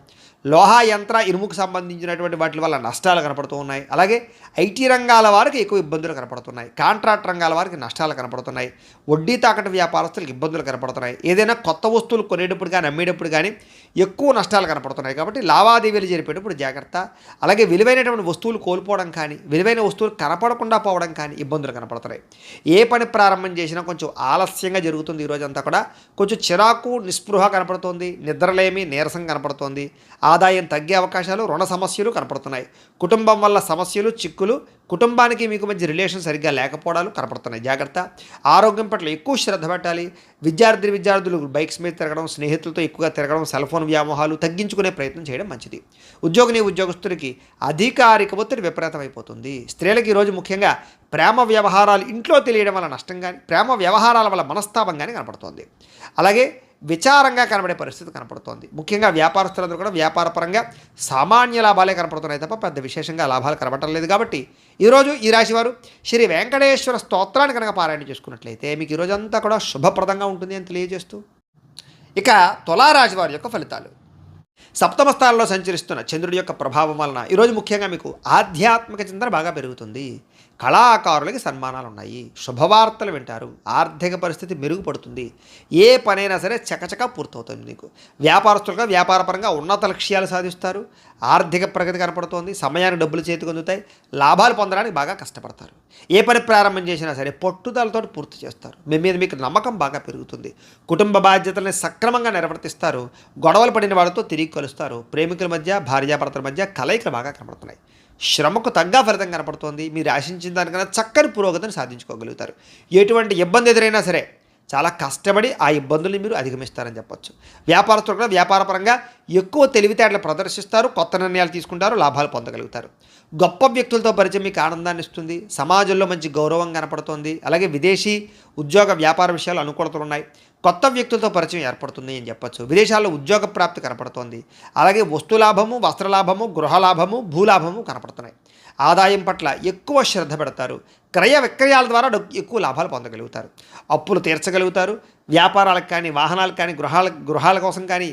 లోహ యంత్ర ఇనుముకు సంబంధించినటువంటి వాటి వల్ల నష్టాలు కనపడుతూ ఉన్నాయి. అలాగే ఐటీ రంగాల వారికి ఎక్కువ ఇబ్బందులు కనపడుతున్నాయి. కాంట్రాక్ట్ రంగాల వారికి నష్టాలు కనపడుతున్నాయి. వడ్డీ తాకట్టు వ్యాపారస్తులకు ఇబ్బందులు కనపడుతున్నాయి. ఏదైనా కొత్త వస్తువులు కొనేటప్పుడు కానీ, అమ్మేటప్పుడు కానీ ఎక్కువ నష్టాలు కనపడుతున్నాయి కాబట్టి లావాదేవీలు జరిపేటప్పుడు జాగ్రత్త. అలాగే విలువైనటువంటి వస్తువులు కోల్పోవడం కానీ, విలువైన వస్తువులు కనపడకుండా పోవడం కానీ ఇబ్బందులు కనపడుతున్నాయి. ఏ పని ప్రారంభం చేసినా కొంచెం ఆలస్యంగా జరుగుతుంది. ఈరోజంతా కూడా కొంచెం చిరాకు, నిస్పృహ కనపడుతోంది. నిద్రలేమి, నీరసం కనపడుతోంది. ఆదాయం తగ్గే అవకాశాలు, రుణ సమస్యలు కనపడుతున్నాయి. కుటుంబం వల్ల సమస్యలు, చిక్కులు, కుటుంబానికి మీకు మధ్య రిలేషన్ సరిగ్గా లేకపోవడాలు కనపడుతున్నాయి. జాగ్రత్త. ఆరోగ్యం పట్ల ఎక్కువ శ్రద్ధ పెట్టాలి. విద్యార్థులు బైక్స్ మీద తిరగడం, స్నేహితులతో ఎక్కువగా తిరగడం, సెల్ ఫోన్ వ్యామోహాలు తగ్గించుకునే ప్రయత్నం చేయడం మంచిది. ఉద్యోగస్తులకి అధికారిక ఒత్తిడి విపరీతమైపోతుంది. స్త్రీలకు ఈరోజు ముఖ్యంగా ప్రేమ వ్యవహారాలు ఇంట్లో తెలియడం వల్ల నష్టం కానీ, ప్రేమ వ్యవహారాల వల్ల మనస్తాపం కానీ కనపడుతోంది. అలాగే విచారంగా కనబడే పరిస్థితి కనపడుతోంది. ముఖ్యంగా వ్యాపారస్తులందరూ కూడా వ్యాపారపరంగా సామాన్య లాభాలే కనపడుతున్నాయి తప్ప పెద్ద విశేషంగా లాభాలు కనబడటం లేదు. కాబట్టి ఈరోజు ఈ రాశివారు శ్రీ వెంకటేశ్వర స్తోత్రాన్ని కనుక పారాయణ చేసుకున్నట్లయితే మీకు ఈరోజంతా కూడా శుభప్రదంగా ఉంటుంది అని తెలియజేస్తూ, ఇక తులారాశి వారి యొక్క ఫలితాలు. సప్తమ స్థానంలో సంచరిస్తున్న చంద్రుడి యొక్క ప్రభావం వలన ఈరోజు ముఖ్యంగా మీకు ఆధ్యాత్మిక చింతన బాగా పెరుగుతుంది. కళాకారులకి సన్మానాలు ఉన్నాయి, శుభవార్తలు వింటారు, ఆర్థిక పరిస్థితి మెరుగుపడుతుంది, ఏ పనైనా సరే చకచకా పూర్తవుతుంది మీకు. వ్యాపారస్తులుగా వ్యాపారపరంగా ఉన్నత లక్ష్యాలు సాధిస్తారు, ఆర్థిక ప్రగతి కనపడుతోంది, సమయానికి డబ్బులు చేతికి అందుతాయి, లాభాలు పొందడానికి బాగా కష్టపడతారు. ఏ పని ప్రారంభం చేసినా సరే పట్టుదలతో పూర్తి చేస్తారు. మీ మీద మీకు నమ్మకం బాగా పెరుగుతుంది. కుటుంబ బాధ్యతల్ని సక్రమంగా నిర్వర్తిస్తారు. గొడవలు పడిన వాళ్ళతో తిరిగి కలుస్తారు. ప్రేమికుల మధ్య భార్యాభర్తల మధ్య కలయికలు బాగా కనపడుతున్నాయి. శ్రమకు తగ్గ ఫలితం కనపడుతోంది. మీరు ఆశించిన దానికన్నా చక్కని పురోగతిని సాధించుకోగలుగుతారు. ఎటువంటి ఇబ్బంది ఎదురైనా సరే చాలా కష్టపడి ఆ ఇబ్బందుల్ని మీరు అధిగమిస్తారని చెప్పొచ్చు. వ్యాపారస్తులు కూడా వ్యాపారపరంగా ఎక్కువ తెలివితేటలు ప్రదర్శిస్తారు, కొత్త నిర్ణయాలు తీసుకుంటారు, లాభాలు పొందగలుగుతారు. గొప్ప వ్యక్తులతో పరిచయం మీకు ఆనందాన్ని ఇస్తుంది. సమాజంలో మంచి గౌరవం కనపడుతోంది. అలాగే విదేశీ ఉద్యోగ వ్యాపార విషయాలు అనుకూలతలు ఉన్నాయి. కొత్త వ్యక్తులతో పరిచయం ఏర్పడుతుంది అని చెప్పొచ్చు. విదేశాల్లో ఉద్యోగ ప్రాప్తి కనపడుతోంది. అలాగే వస్తు లాభము, వస్త్ర లాభము, గృహ లాభము, భూలాభము కనపడుతున్నాయి. ఆదాయం పట్ల ఎక్కువ శ్రద్ధ పెడతారు. క్రయ విక్రయాల ద్వారా ఎక్కువ లాభాలు పొందగలుగుతారు. అప్పులు తీర్చగలుగుతారు. వ్యాపారాలకు కానీ, వాహనాలకు కానీ, గృహాల కోసం కానీ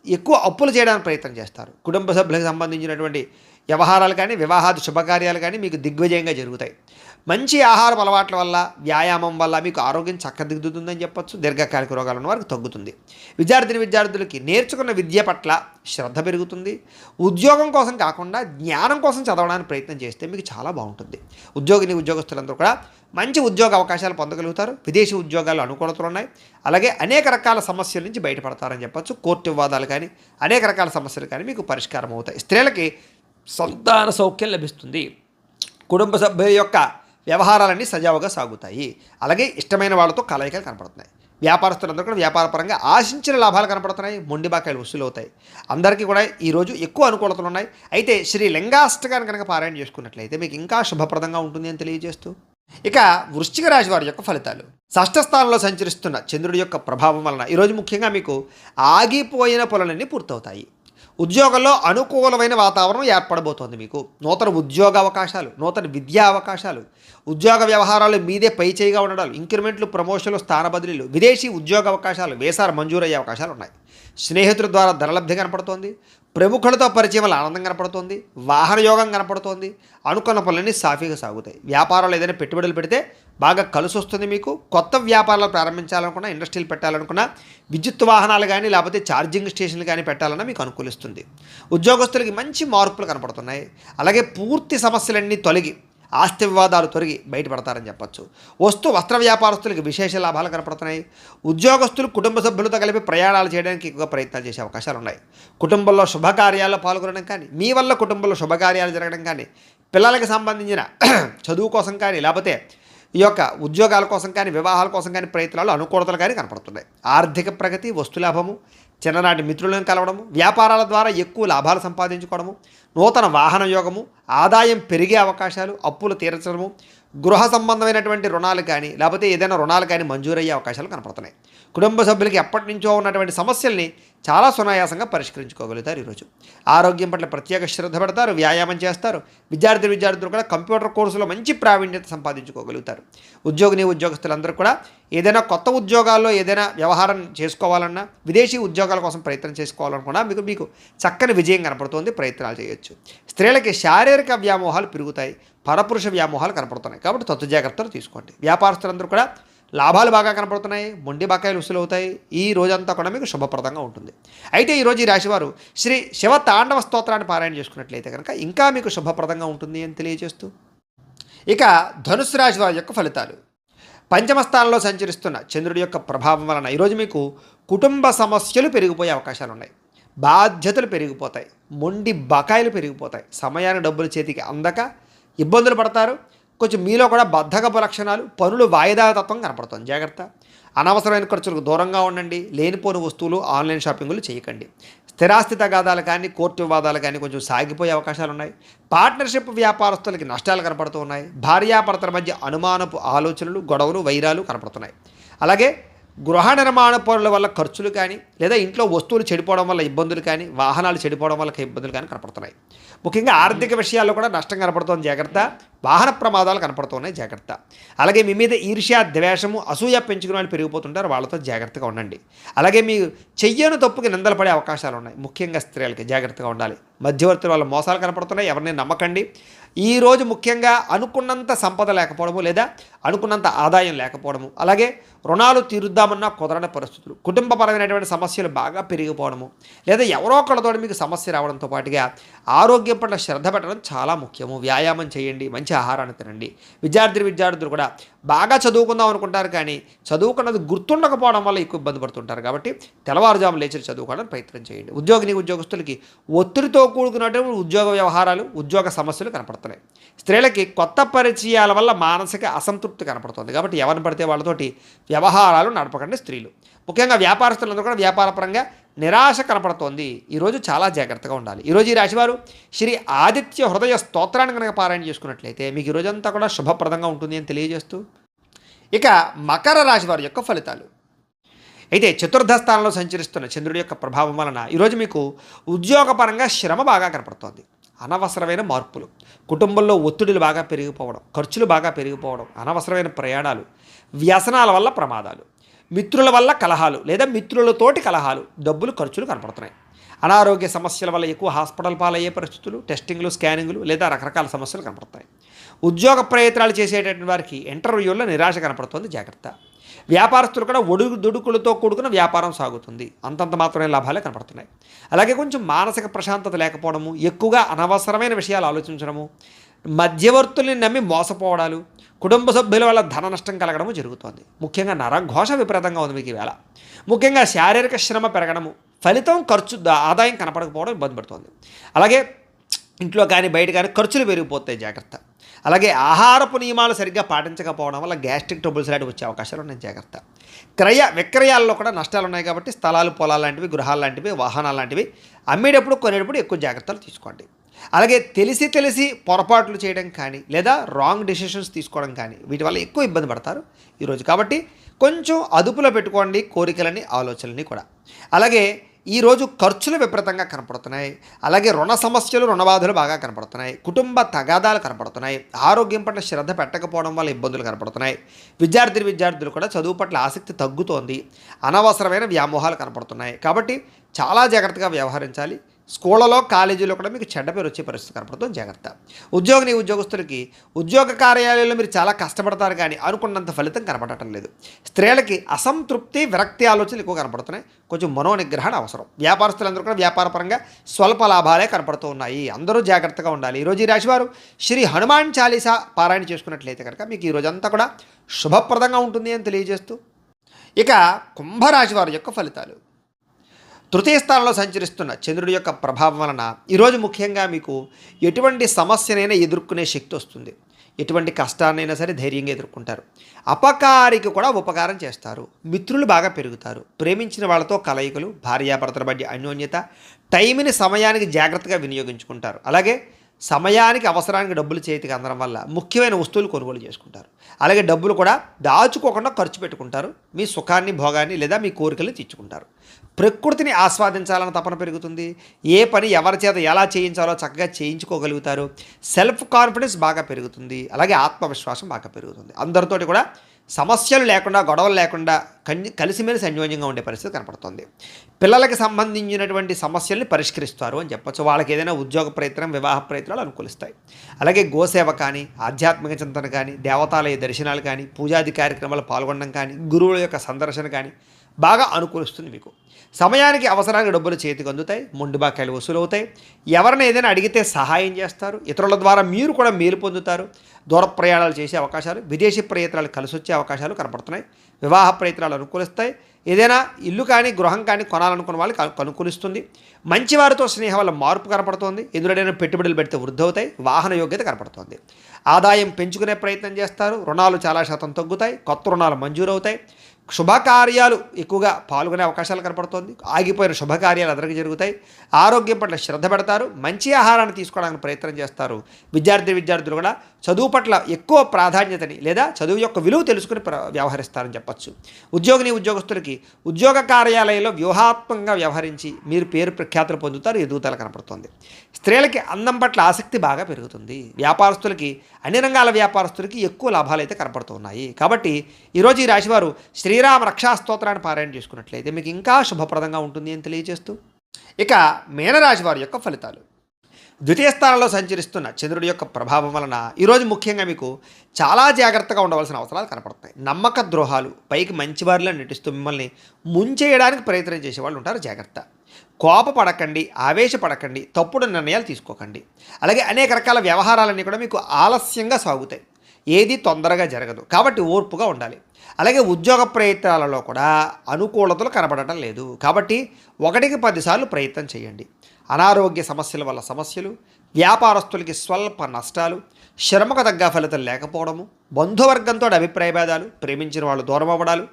ఎక్కువ అప్పులు చేయడానికి ప్రయత్నం చేస్తారు. కుటుంబ సభ్యులకు సంబంధించినటువంటి వ్యవహారాలు కానీ, వివాహాది శుభకార్యాలు కానీ మీకు దిగ్విజయంగా జరుగుతాయి. మంచి ఆహారపు అలవాట్ల వల్ల, వ్యాయామం వల్ల మీకు ఆరోగ్యం చక్కదిద్దుతుందని చెప్పొచ్చు. దీర్ఘకాలిక రోగాలు ఉన్న వారికి తగ్గుతుంది. విద్యార్థులకి నేర్చుకున్న విద్య పట్ల శ్రద్ధ పెరుగుతుంది. ఉద్యోగం కోసం కాకుండా జ్ఞానం కోసం చదవడానికి ప్రయత్నం చేస్తే మీకు చాలా బాగుంటుంది. ఉద్యోగస్తులందరూ కూడా మంచి ఉద్యోగ అవకాశాలు పొందగలుగుతారు. విదేశీ ఉద్యోగాలు అనుకూలతలు ఉన్నాయి. అలాగే అనేక రకాల సమస్యల నుంచి బయటపడతారని చెప్పొచ్చు. కోర్టు వివాదాలు కానీ, అనేక రకాల సమస్యలు కానీ మీకు పరిష్కారం అవుతాయి. స్త్రీలకి సంతాన సౌఖ్యం లభిస్తుంది. కుటుంబ సభ్యుల యొక్క వ్యవహారాలన్నీ సజావుగా సాగుతాయి. అలాగే ఇష్టమైన వాళ్ళతో కలయికలు కనపడుతున్నాయి. వ్యాపారస్తులందరూ కూడా వ్యాపారపరంగా ఆశించిన లాభాలు కనపడుతున్నాయి. మొండి బాకాయలు వసూలు అవుతాయి. అందరికీ కూడా ఈరోజు ఎక్కువ అనుకూలతలు ఉన్నాయి. అయితే శ్రీ లింగాష్టకాన్ని కనుక పారాయణ చేసుకున్నట్లయితే మీకు ఇంకా శుభప్రదంగా ఉంటుంది అని తెలియజేస్తూ, ఇక వృశ్చిక రాశి వారి యొక్క ఫలితాలు. షష్ఠ స్థానంలో సంచరిస్తున్న చంద్రుడి యొక్క ప్రభావం వలన ఈరోజు ముఖ్యంగా మీకు ఆగిపోయిన పనులన్నీ పూర్తవుతాయి. ఉద్యోగంలో అనుకూలమైన వాతావరణం ఏర్పడబోతోంది. మీకు నూతన ఉద్యోగ అవకాశాలు, నూతన విద్యా అవకాశాలు, ఉద్యోగ వ్యవహారాలు మీదే పై చేయిగా ఉండడాలు, ఇంక్రిమెంట్లు, ప్రమోషన్లు, స్థాన బదిలీలు, విదేశీ ఉద్యోగ అవకాశాలు, వీసాలు మంజూరయ్యే అవకాశాలు ఉన్నాయి. స్నేహితుల ద్వారా ధనలబ్ధి కనపడుతోంది. ప్రముఖులతో పరిచయం వల్ల ఆనందం కనపడుతోంది. వాహన యోగం కనపడుతోంది. అనుకున్న పనులన్నీ సాఫీగా సాగుతాయి. వ్యాపారాలు ఏదైనా పెట్టుబడులు పెడితే బాగా కలిసి వస్తుంది. మీకు కొత్త వ్యాపారాలు ప్రారంభించాలనుకున్నా, ఇండస్ట్రీలు పెట్టాలనుకున్నా, విద్యుత్ వాహనాలు కానీ లేకపోతే ఛార్జింగ్ స్టేషన్లు కానీ పెట్టాలన్నా మీకు అనుకూలిస్తుంది. ఉద్యోగస్తులకి మంచి మార్పులు కనపడుతున్నాయి. అలాగే పూర్తి సమస్యలన్నీ తొలగి, ఆస్తి వివాదాలు తొలగి బయటపడతారని చెప్పొచ్చు. వస్త్ర వ్యాపారస్తులకి విశేష లాభాలు కనపడుతున్నాయి. ఉద్యోగస్తులు కుటుంబ సభ్యులతో కలిపి ప్రయాణాలు చేయడానికి ఎక్కువగా ప్రయత్నాలు చేసే అవకాశాలు ఉన్నాయి. కుటుంబంలో శుభకార్యాల్లో పాల్గొనడం కానీ, మీ వల్ల కుటుంబంలో శుభకార్యాలు జరగడం కానీ, పిల్లలకు సంబంధించిన చదువు కోసం కానీ, లేకపోతే ఈ యొక్క ఉద్యోగాల కోసం కానీ, వివాహాల కోసం కానీ ప్రయత్నాలు అనుకూలతలు కానీ కనపడుతున్నాయి. ఆర్థిక ప్రగతి, వస్తులాభము, చిన్ననాటి మిత్రులను కలవడము, వ్యాపారాల ద్వారా ఎక్కువ లాభాలు సంపాదించుకోవడము, నూతన వాహన యోగము, ఆదాయం పెరిగే అవకాశాలు, అప్పులు తీర్చడము, గృహ సంబంధమైనటువంటి రుణాలు కానీ లేకపోతే ఏదైనా రుణాలు కానీ మంజూరయ్యే అవకాశాలు కనపడుతున్నాయి. కుటుంబ సభ్యులకి ఎప్పటి నుంచో ఉన్నటువంటి సమస్యల్ని చాలా సునాయాసంగా పరిష్కరించుకోగలుగుతారు. ఈరోజు ఆరోగ్యం పట్ల ప్రత్యేక శ్రద్ధ పెడతారు, వ్యాయామం చేస్తారు. విద్యార్థులు కూడా కంప్యూటర్ కోర్సులో మంచి ప్రావీణ్యత సంపాదించుకోగలుగుతారు. ఉద్యోగస్తులందరూ కూడా ఏదైనా కొత్త ఉద్యోగాల్లో ఏదైనా వ్యవహారం చేసుకోవాలన్నా, విదేశీ ఉద్యోగాల కోసం ప్రయత్నం చేసుకోవాలనుకున్నా మీకు చక్కని విజయం కనపడుతుంది. ప్రయత్నాలు చేయొచ్చు. స్త్రీలకి శారీరక వ్యామోహాలు పెరుగుతాయి, పరపురుష వ్యామోహాలు కనపడుతున్నాయి. కాబట్టి తత్తు జాగ్రత్తలు తీసుకోండి. వ్యాపారస్తులందరూ కూడా లాభాలు బాగా కనపడుతున్నాయి. మొండి బకాయిలు వసూలు అవుతాయి. ఈ రోజంతా కూడా మీకు శుభప్రదంగా ఉంటుంది. అయితే ఈరోజు ఈ రాశివారు శ్రీ శివ తాండవ స్తోత్రాన్ని పారాయణ చేసుకున్నట్లయితే కనుక ఇంకా మీకు శుభప్రదంగా ఉంటుంది అని తెలియజేస్తూ, ఇక ధనుస్సు రాశి వారి యొక్క ఫలితాలు. పంచమ స్థానంలో సంచరిస్తున్న చంద్రుడి యొక్క ప్రభావం వలన ఈరోజు మీకు కుటుంబ సమస్యలు పెరిగిపోయే అవకాశాలు ఉన్నాయి. బాధ్యతలు పెరిగిపోతాయి. మొండి బకాయిలు పెరిగిపోతాయి. సమయానికి డబ్బులు చేతికి అందక ఇబ్బందులు పడతారు. కొంచెం మీలో కూడా బద్ధకపు లక్షణాలు, పనులు వాయిదా తత్వం కనపడుతుంది. జాగ్రత్త. అనవసరమైన ఖర్చులకు దూరంగా ఉండండి. లేనిపోని వస్తువులు, ఆన్లైన్ షాపింగులు చేయకండి. స్థిరాస్తి తగాదాలు కానీ, కోర్టు వివాదాలు కానీ కొంచెం సాగిపోయే అవకాశాలు ఉన్నాయి. పార్ట్నర్షిప్ వ్యాపారస్తులకి నష్టాలు కనపడుతూ ఉన్నాయి. భార్యాభర్తల మధ్య అనుమానపు ఆలోచనలు, గొడవలు, వైరాలు కనపడుతున్నాయి. అలాగే గృహ నిర్మాణ పనుల వల్ల ఖర్చులు కానీ, లేదా ఇంట్లో వస్తువులు చెడిపోవడం వల్ల ఇబ్బందులు కానీ, వాహనాలు చెడిపోవడం వల్ల ఇబ్బందులు కానీ కనపడుతున్నాయి. ముఖ్యంగా ఆర్థిక విషయాల్లో కూడా నష్టం కనపడుతోంది. జాగ్రత్త. వాహన ప్రమాదాలు కనపడుతున్నాయి. జాగ్రత్త. అలాగే మీ మీద ఈర్ష్య, ద్వేషము, అసూయ పెంచుకునే వాళ్ళు పెరిగిపోతుంటారు. వాళ్ళతో జాగ్రత్తగా ఉండండి. అలాగే మీ చెయ్యను తప్పుకి నిందలు పడే అవకాశాలు ఉన్నాయి. ముఖ్యంగా స్త్రీలకి జాగ్రత్తగా ఉండాలి. మధ్యవర్తుల వల్ల మోసాలు కనపడుతున్నాయి, ఎవరిని నమ్మకండి. ఈరోజు ముఖ్యంగా అనుకున్నంత సంపద లేకపోవడము లేదా అనుకున్నంత ఆదాయం లేకపోవడము, అలాగే రుణాలు తీరుద్దామన్నా కుదరని పరిస్థితులు, కుటుంబపరమైనటువంటి సమస్యలు బాగా పెరిగిపోవడము, లేదా ఎవరో ఒకళ్ళతో మీకు సమస్య రావడంతో పాటుగా ఆరోగ్యం పట్ల శ్రద్ధ పెట్టడం చాలా ముఖ్యము. వ్యాయామం చేయండి, మంచి ఆహారాన్ని తినండి. విద్యార్థులు కూడా బాగా చదువుకుందాం అనుకుంటారు, కానీ చదువుకున్నది గుర్తుండకపోవడం వల్ల ఎక్కువ ఇబ్బంది పడుతుంటారు. కాబట్టి తెల్లవారుజాము లేచి చదువుకోవడానికి ప్రయత్నం చేయండి. ఉద్యోగస్తులకి ఒత్తిడితో కూడుకున్నటువంటి ఉద్యోగ వ్యవహారాలు, ఉద్యోగ సమస్యలు కనపడుతున్నాయి. స్త్రీలకి కొత్త పరిచయాల వల్ల మానసిక అసంతృప్తి కనపడుతుంది. కాబట్టి ఎవరిని పడితే వాళ్ళతోటి వ్యవహారాలు నడపకండి స్త్రీలు. ముఖ్యంగా వ్యాపారస్తులందరూ కూడా వ్యాపారపరంగా నిరాశ కనపడుతోంది. ఈరోజు చాలా జాగ్రత్తగా ఉండాలి. ఈరోజు ఈ రాశివారు శ్రీ ఆదిత్య హృదయ స్తోత్రాన్ని కనుక పారాయణ చేసుకున్నట్లయితే మీకు ఈ రోజంతా కూడా శుభప్రదంగా ఉంటుంది అని తెలియజేస్తూ, ఇక మకర రాశి వారి యొక్క ఫలితాలు. అయితే చతుర్థ స్థానంలో సంచరిస్తున్న చంద్రుడి యొక్క ప్రభావం వలన ఈరోజు మీకు ఉద్యోగపరంగా శ్రమ బాగా కనపడుతోంది. అనవసరమైన మార్పులు, కుటుంబంలో ఒత్తిడులు బాగా పెరిగిపోవడం, ఖర్చులు బాగా పెరిగిపోవడం, అనవసరమైన ప్రయాణాలు, వ్యసనాల వల్ల ప్రమాదాలు, మిత్రుల వల్ల కలహాలు లేదా మిత్రులతోటి కలహాలు, డబ్బులు ఖర్చులు కనపడుతున్నాయి. అనారోగ్య సమస్యల వల్ల ఎక్కువ హాస్పిటల్ పాలయ్యే పరిస్థితులు, టెస్టింగ్లు, స్కానింగ్లు లేదా రకరకాల సమస్యలు కనపడతాయి. ఉద్యోగ ప్రయత్నాలు చేసేటటువంటి వారికి ఇంటర్వ్యూల్లో నిరాశ కనపడుతుంది, జాగ్రత్త. వ్యాపారస్తులు కూడా ఒడుకుదుడుకులతో కూడుకున్న వ్యాపారం సాగుతుంది, అంతంత మాత్రమే లాభాలే కనపడుతున్నాయి. అలాగే కొంచెం మానసిక ప్రశాంతత లేకపోవడము, ఎక్కువగా అనవసరమైన విషయాలు ఆలోచించడము, మధ్యవర్తుల్ని నమ్మి మోసపోవడాలు, కుటుంబ సభ్యుల వల్ల ధన నష్టం కలగడము జరుగుతోంది. ముఖ్యంగా నరఘోష విపరీతంగా ఉంది మీకు ఈవేళ. ముఖ్యంగా శారీరక శ్రమ పెరగడము, ఫలితం ఆదాయం కనపడకపోవడం ఇబ్బంది పడుతుంది. అలాగే ఇంట్లో కానీ బయట కానీ ఖర్చులు పెరిగిపోతాయి, జాగ్రత్త. అలాగే ఆహారపు నియమాలు సరిగ్గా పాటించకపోవడం వల్ల గ్యాస్ట్రిక్ ట్రబుల్స్ లాంటివి వచ్చే అవకాశాలు ఉన్నాయి, జాగ్రత్త. క్రయ విక్రయాల్లో కూడా నష్టాలు ఉన్నాయి. కాబట్టి స్థలాలు, పొలాలు లాంటివి, గృహాలు లాంటివి, వాహనాలు లాంటివి అమ్మేటప్పుడు కొనేటప్పుడు ఎక్కువ జాగ్రత్తలు తీసుకోండి. అలాగే తెలిసి పొరపాట్లు చేయడం కానీ లేదా రాంగ్ డెసిషన్స్ తీసుకోవడం కానీ వీటి వల్ల ఎక్కువ ఇబ్బంది పడతారు ఈరోజు. కాబట్టి కొంచెం అదుపులో పెట్టుకోండి కోరికలని, ఆలోచనలని కూడా. అలాగే ఈరోజు ఖర్చులు విపరీతంగా కనపడుతున్నాయి. అలాగే రుణ సమస్యలు, రుణబాధలు బాగా కనపడుతున్నాయి. కుటుంబ తగాదాలు కనపడుతున్నాయి. ఆరోగ్యం పట్ల శ్రద్ధ పెట్టకపోవడం వల్ల ఇబ్బందులు కనపడుతున్నాయి. విద్యార్థులు కూడా చదువు పట్ల ఆసక్తి తగ్గుతోంది. అనవసరమైన వ్యామోహాలు కనపడుతున్నాయి. కాబట్టి చాలా జాగ్రత్తగా వ్యవహరించాలి. స్కూళ్ళలో, కాలేజీలో కూడా మీకు చెడ్డ పేరు వచ్చే పరిస్థితి కనపడుతుంది, జాగ్రత్త. ఉద్యోగస్తులకి ఉద్యోగ కార్యాలయంలో మీరు చాలా కష్టపడతారు, కానీ అనుకున్నంత ఫలితం కనపడటం లేదు. స్త్రీలకి అసంతృప్తి, విరక్తి ఆలోచనలు ఎక్కువ కనపడుతున్నాయి. కొంచెం మనోనిగ్రహణ అవసరం. వ్యాపారస్తులందరూ కూడా వ్యాపారపరంగా స్వల్ప లాభాలే కనపడుతూ ఉన్నాయి. అందరూ జాగ్రత్తగా ఉండాలి. ఈరోజు ఈ రాశివారు శ్రీ హనుమాన్ చాలీసా పారాయణ చేసుకున్నట్లయితే కనుక మీకు ఈ రోజంతా కూడా శుభప్రదంగా ఉంటుంది అని తెలియజేస్తూ, ఇక కుంభరాశి వారి యొక్క ఫలితాలు. తృతీయ స్థానంలో సంచరిస్తున్న చంద్రుడి యొక్క ప్రభావం వలన ఈరోజు ముఖ్యంగా మీకు ఎటువంటి సమస్యనైనా ఎదుర్కొనే శక్తి వస్తుంది. ఎటువంటి కష్టాన్నైనా సరే ధైర్యంగా ఎదుర్కొంటారు. అపకారికి కూడా ఉపకారం చేస్తారు. మిత్రులు బాగా పెరుగుతారు. ప్రేమించిన వాళ్ళతో కలయికలు, భార్యాభర్తల మధ్య అన్యోన్యత, టైంని సమయానికి జాగ్రత్తగా వినియోగించుకుంటారు. అలాగే సమయానికి అవసరానికి డబ్బులు చేతికి అందడం వల్ల ముఖ్యమైన వస్తువులు కొనుగోలు చేసుకుంటారు. అలాగే డబ్బులు కూడా దాచుకోకుండా ఖర్చు పెట్టుకుంటారు. మీ సుఖాన్ని, భోగాన్ని లేదా మీ కోరికలు తీర్చుకుంటారు. ప్రకృతిని ఆస్వాదించాలని తపన పెరుగుతుంది. ఏ పని ఎవరి చేత ఎలా చేయించాలో చక్కగా చేయించుకోగలుగుతారు. సెల్ఫ్ కాన్ఫిడెన్స్ బాగా పెరుగుతుంది. అలాగే ఆత్మవిశ్వాసం బాగా పెరుగుతుంది. అందరితోటి కూడా సమస్యలు లేకుండా, గొడవలు లేకుండా కలిసిమెలిసి అన్యోన్యంగా ఉండే పరిస్థితి కనపడుతుంది. పిల్లలకి సంబంధించినటువంటి సమస్యల్ని పరిష్కరిస్తారు అని చెప్పచ్చు. వాళ్ళకి ఏదైనా ఉద్యోగ ప్రయత్నం, వివాహ ప్రయత్నాలు అనుకూలిస్తాయి. అలాగే గోసేవ కానీ, ఆధ్యాత్మిక చింతన కానీ, దేవతాలయ దర్శనాలు కానీ, పూజాది కార్యక్రమాలు పాల్గొనడం కానీ, గురువుల యొక్క సందర్శన కానీ బాగా అనుకూలిస్తుంది మీకు. సమయానికి అవసరానికి డబ్బులు చేతికి అందుతాయి. మొండి బాకాయలు వసూలు అవుతాయి. ఎవరైనా ఏదైనా అడిగితే సహాయం చేస్తారు. ఇతరుల ద్వారా మీరు కూడా మేలు పొందుతారు. దూర ప్రయాణాలు చేసే అవకాశాలు, విదేశీ ప్రయత్నాలు కలిసి వచ్చే అవకాశాలు కనపడుతున్నాయి. వివాహ ప్రయత్నాలు అనుకూలిస్తాయి. ఏదైనా ఇల్లు కానీ, గృహం కానీ కొనాలనుకున్న వాళ్ళకి అనుకూలిస్తుంది. మంచివారితో స్నేహం వల్ల మార్పు కనపడుతోంది. ఎదురైన పెట్టుబడులు పెడితే వృద్ధి అవుతాయి. వాహన యోగ్యత కనపడుతోంది. ఆదాయం పెంచుకునే ప్రయత్నం చేస్తారు. రుణాలు చాలా శాతం తగ్గుతాయి. కొత్త రుణాలు మంజూరు అవుతాయి. శుభకార్యాలు ఎక్కువగా పాల్గొనే అవకాశాలు కనపడుతోంది. ఆగిపోయిన శుభకార్యాలు అందరికీ జరుగుతాయి. ఆరోగ్యం పట్ల శ్రద్ధ పెడతారు. మంచి ఆహారాన్ని తీసుకోవడానికి ప్రయత్నం చేస్తారు. విద్యార్థులు కూడా చదువు పట్ల ఎక్కువ ప్రాధాన్యతని లేదా చదువు యొక్క విలువ తెలుసుకుని వ్యవహరిస్తారని చెప్పచ్చు. ఉద్యోగస్తులకి ఉద్యోగ కార్యాలయంలో వ్యూహాత్మకంగా వ్యవహరించి మీరు పేరు ప్రఖ్యాతులు పొందుతారు. ఎదుగుదల కనపడుతుంది. స్త్రీలకి అందం పట్ల ఆసక్తి బాగా పెరుగుతుంది. వ్యాపారస్తులకి, అన్ని రంగాల వ్యాపారస్తులకి ఎక్కువ లాభాలు అయితే కనపడుతున్నాయి. కాబట్టి ఈరోజు ఈ రాశివారు శ్రీరామ రక్షా స్తోత్రాన్ని పారాయణ చేసుకున్నట్లయితే మీకు ఇంకా శుభప్రదంగా ఉంటుంది అని తెలియజేస్తూ, ఇక మీనరాశి వారి యొక్క ఫలితాలు. ద్వితీయ స్థానంలో సంచరిస్తున్న చంద్రుడి యొక్క ప్రభావం వలన ఈరోజు ముఖ్యంగా మీకు చాలా జాగ్రత్తగా ఉండవలసిన అవసరాలు కనపడతాయి. నమ్మక ద్రోహాలు, పైకి మంచివారిలా నటిస్తూ మిమ్మల్ని ముంచేయడానికి ప్రయత్నం చేసేవాళ్ళు ఉంటారు. జాగ్రత్త. కోపపడకండి, ఆవేశపడకండి, తప్పుడు నిర్ణయాలు తీసుకోకండి. అలాగే అనేక రకాల వ్యవహారాలన్నీ కూడా మీకు ఆలస్యంగా సాగుతాయి. ఏది తొందరగా జరగదు, కాబట్టి ఓర్పుగా ఉండాలి. అలాగే ఉద్యోగ ప్రయత్నాలలో కూడా అనుకూలతలు కనబడటం లేదు, కాబట్టి 1కి 10 సార్లు ప్రయత్నం చేయండి. అనారోగ్య సమస్యల వల్ల సమస్యలు, వ్యాపారస్తులకి స్వల్ప నష్టాలు, శ్రమకు తగ్గ ఫలితం లేకపోవడము, బంధువర్గంతో అభిప్రాయ భేదాలు, ప్రేమించిన వాళ్ళు దూరం అవ్వడాలు,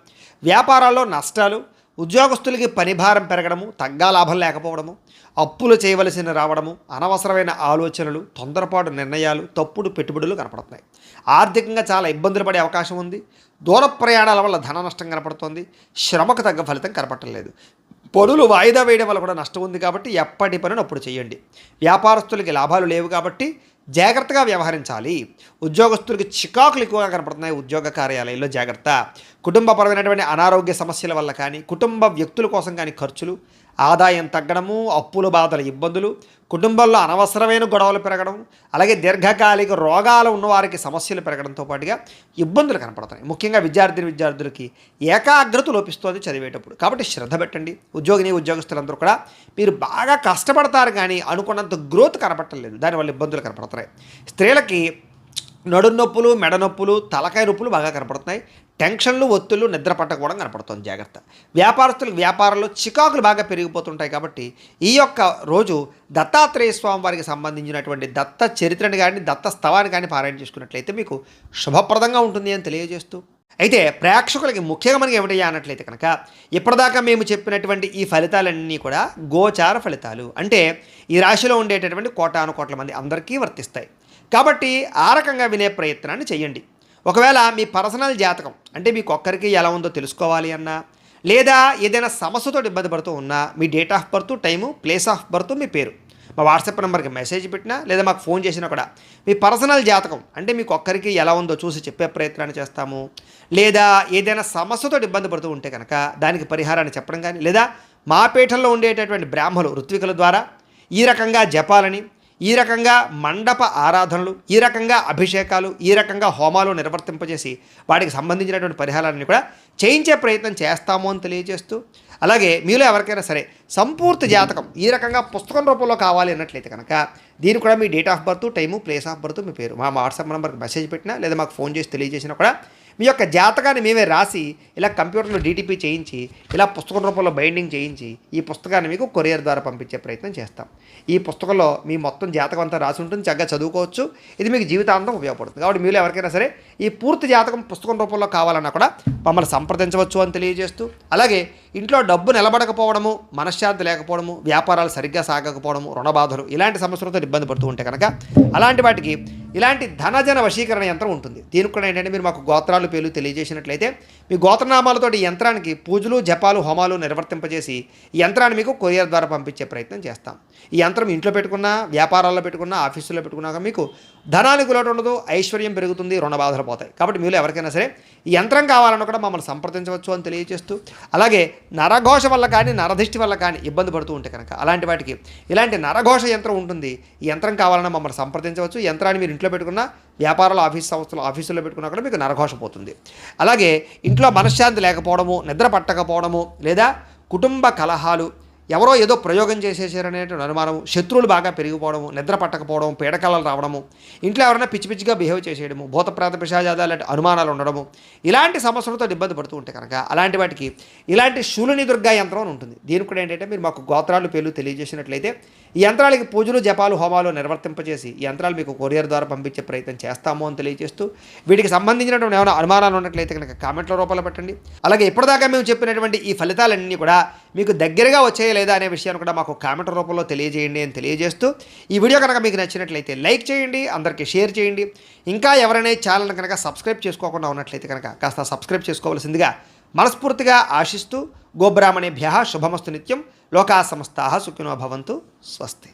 వ్యాపారాల్లో నష్టాలు, ఉద్యోగస్తులకి పనిభారం పెరగడము, తగ్గా లాభం లేకపోవడము, అప్పులు చేయవలసిన రావడము, అనవసరమైన ఆలోచనలు, తొందరపాటు నిర్ణయాలు, తప్పుడు పెట్టుబడులు కనపడుతున్నాయి. ఆర్థికంగా చాలా ఇబ్బందులు పడే అవకాశం ఉంది. దూర ప్రయాణాల వల్ల ధన నష్టం కనపడుతోంది. శ్రమకు తగ్గ ఫలితం కనపడటం లేదు. పనులు వాయిదా వేయడం వల్ల కూడా నష్టం ఉంది, కాబట్టి ఎప్పటి పనులు అప్పుడు చేయండి. వ్యాపారస్తులకి లాభాలు లేవు, కాబట్టి జాగ్రత్తగా వ్యవహరించాలి. ఉద్యోగస్తులకి చికాకులు ఎక్కువగా కనపడుతున్నాయి. ఉద్యోగ కార్యాలయంలో జాగ్రత్త. కుటుంబపరమైనటువంటి అనారోగ్య సమస్యల వల్ల కానీ, కుటుంబ వ్యక్తుల కోసం కానీ ఖర్చులు, ఆదాయం తగ్గడము, అప్పుల బాధల ఇబ్బందులు, కుటుంబంలో అనవసరమైన గొడవలు పెరగడం, అలాగే దీర్ఘకాలిక రోగాలు ఉన్నవారికి సమస్యలు పెరగడంతో పాటుగా ఇబ్బందులు కనపడుతున్నాయి. ముఖ్యంగా విద్యార్థులకి ఏకాగ్రత లోపిస్తుంది చదివేటప్పుడు, కాబట్టి శ్రద్ధ పెట్టండి. ఉద్యోగస్తులందరూ కూడా మీరు బాగా కష్టపడతారు, కానీ అనుకున్నంత గ్రోత్ కనపడలేదు, దానివల్ల ఇబ్బందులు కనపడుతున్నాయి. స్త్రీలకి నడుము నొప్పులు, మెడ నొప్పులు, తలకాయ నొప్పులు బాగా కనపడుతున్నాయి. టెన్షన్లు, ఒత్తులు, నిద్ర పట్టకపోవడం కనపడుతుంది. జాగ్రత్త. వ్యాపారస్తులకు వ్యాపారంలో చికాకులు బాగా పెరిగిపోతుంటాయి, కాబట్టి ఈ యొక్క రోజు దత్తాత్రేయ స్వామి వారికి సంబంధించినటువంటి దత్త చరిత్రని కానీ, దత్త స్తవాన్ని కానీ పారాయణ చేసుకున్నట్లయితే మీకు శుభప్రదంగా ఉంటుంది అని తెలియజేస్తూ, అయితే ప్రేక్షకులకి ముఖ్యంగా మనకి ఏమిటయ్యా అన్నట్లయితే కనుక, ఇప్పటిదాకా మేము చెప్పినటువంటి ఈ ఫలితాలన్నీ కూడా గోచార ఫలితాలు, అంటే ఈ రాశిలో ఉండేటటువంటి కోటాను కోట్ల మంది అందరికీ వర్తిస్తాయి. కాబట్టి ఆ రకంగా వినే ప్రయత్నాన్ని చేయండి. ఒకవేళ మీ పర్సనల్ జాతకం, అంటే మీకు ఒక్కరికి ఎలా ఉందో తెలుసుకోవాలి అన్నా, లేదా ఏదైనా సమస్యతో ఇబ్బంది పడుతూ ఉన్నా, మీ date of birth, time, place of birth, మీ పేరు మా వాట్సాప్ నెంబర్కి మెసేజ్ పెట్టినా, లేదా మాకు ఫోన్ చేసినా కూడా మీ పర్సనల్ జాతకం, అంటే మీకు ఒక్కరికి ఎలా ఉందో చూసి చెప్పే ప్రయత్నాన్ని చేస్తాము. లేదా ఏదైనా సమస్యతో ఇబ్బంది పడుతూ ఉంటే కనుక దానికి పరిహారాన్ని చెప్పడం కానీ, లేదా మా పీఠంలో ఉండేటటువంటి బ్రాహ్మలు ఋత్వికుల ద్వారా ఈ రకంగా జపాలని, ఈ రకంగా మండప ఆరాధనలు, ఈ రకంగా అభిషేకాలు, ఈ రకంగా హోమాలు నిర్వర్తింపజేసి వాటికి సంబంధించినటువంటి పరిహారాన్ని కూడా చేయించే ప్రయత్నం చేస్తాము అని తెలియజేస్తూ, అలాగే మీలో ఎవరికైనా సరే సంపూర్తి జాతకం ఈ రకంగా పుస్తకం రూపంలో కావాలి అన్నట్లయితే కనుక దీనికి కూడా మీ date of birth, time, place of birth, మీ పేరు మా వాట్సాప్ నెంబర్కి మెసేజ్ పెట్టినా, లేదా మాకు ఫోన్ చేసి తెలియజేసినా కూడా మీ యొక్క జాతకాన్ని మేమే రాసి ఇలా కంప్యూటర్లో డీటీపీ చేయించి, ఇలా పుస్తకం రూపంలో బైండింగ్ చేయించి ఈ పుస్తకాన్ని మీకు కొరియర్ ద్వారా పంపించే ప్రయత్నం చేస్తాం. ఈ పుస్తకంలో మీ మొత్తం జాతకం అంతా రాసి ఉంటుంది, చక్కగా చదువుకోవచ్చు. ఇది మీకు జీవితాంతం ఉపయోగపడుతుంది. కాబట్టి మీరు ఎవరికైనా సరే ఈ పూర్తి జాతకం పుస్తకం రూపంలో కావాలన్నా కూడా మమ్మల్ని సంప్రదించవచ్చు అని తెలియజేస్తూ, అలాగే ఇంట్లో డబ్బు నిలబడకపోవడము, మనశ్శాంతి లేకపోవడము, వ్యాపారాలు సరిగ్గా సాగకపోవడము, రుణబాధలు, ఇలాంటి సమస్యలతో ఇబ్బంది పడుతూ ఉంటే కనుక అలాంటి వాటికి ఇలాంటి ధనజన వశీకరణ యంత్రం ఉంటుంది. దీనికి కూడా ఏంటంటే మీరు మాకు గోత్రాలు పేర్లు తెలియజేసినట్లయితే మీ గోత్రనామాలతో ఈ యంత్రానికి పూజలు, జపాలు, హోమాలు నిర్వర్తింపజేసి ఈ యంత్రాన్ని మీకు కొరియర్ ద్వారా పంపించే ప్రయత్నం చేస్తాం. ఈ యంత్రం ఇంట్లో పెట్టుకున్నా, వ్యాపారాల్లో పెట్టుకున్నా, ఆఫీసులో పెట్టుకున్నాక మీకు ధనానికి లోటు ఉండదు, ఐశ్వర్యం పెరుగుతుంది, రుణ బాధలు పోతాయి. కాబట్టి మీరు ఎవరికైనా సరే ఈ యంత్రం కావాలన్నా కూడా మమ్మల్ని సంప్రదించవచ్చు అని తెలియజేస్తూ, అలాగే నరఘోష వల్ల కానీ, నరదిష్టి వల్ల కానీ ఇబ్బంది పడుతూ ఉంటే కనుక అలాంటి వాటికి ఇలాంటి నరఘోష యంత్రం ఉంటుంది. ఈ యంత్రం కావాలన్నా మమ్మల్ని సంప్రదించవచ్చు. యంత్రాన్ని మీరు ఇంట్లో పెట్టుకున్నా, వ్యాపారాలు, ఆఫీసుల్లో పెట్టుకున్నా కూడా మీకు నరఘోష పోతుంది. అలాగే ఇంట్లో మనశ్శాంతి లేకపోవడము, నిద్ర పట్టకపోవడము, లేదా కుటుంబ కలహాలు, ఎవరో ఏదో ప్రయోగం చేసేసారనేటువంటి అనుమానము, శత్రువులు బాగా పెరిగిపోవడము, నిద్ర పట్టకపోవడం, పీడకలలు రావడము, ఇంట్లో ఎవరైనా పిచ్చి పిచ్చిగా బిహేవ్ చేసేయడము, భూత ప్రేత పిశాచాలు లాంటి అనుమానాలు ఉండడము, ఇలాంటి సమస్యలతో ఇబ్బంది పడుతూ ఉంటే కనుక అలాంటి వాటికి ఇలాంటి శూలిని దుర్గా యంత్రం అని ఉంటుంది. దీనికి కూడా ఏంటంటే మీరు మాకు గోత్రాలు పేర్లు తెలియజేసినట్లయితే ఈ యంత్రాలకి పూజలు, జపాలు, హోమాలు నిర్వర్తింపజేసి ఈ యంత్రాలు మీకు కొరియర్ ద్వారా పంపించే ప్రయత్నం చేస్తాము అని తెలియజేస్తూ, వీటికి సంబంధించినటువంటి ఏమైనా అనుమానాలు ఉన్నట్లయితే కనుక కామెంట్ల రూపంలో పెట్టండి. అలాగే ఇప్పటిదాకా మేము చెప్పినటువంటి ఈ ఫలితాలన్నీ కూడా మీకు దగ్గరగా వచ్చాయా లేదా అనే విషయాన్ని కూడా మాకు కామెంట్ రూపంలో తెలియజేయండి అని తెలియజేస్తూ, ఈ వీడియో కనుక మీకు నచ్చినట్లయితే లైక్ చేయండి, అందరికీ షేర్ చేయండి. ఇంకా ఎవరైనా ఛానల్ కనుక సబ్స్క్రైబ్ చేసుకోకుండా ఉన్నట్లయితే కనుక కాస్త సబ్స్క్రైబ్ చేసుకోవాల్సిందిగా మనస్ఫూర్తిగా ఆశిస్తూ, గోబ్రాహ్మణేభ్యః శుభమస్తు నిత్యం. లోకా సమస్తాః సుఖినో భవంతు. స్వస్తి.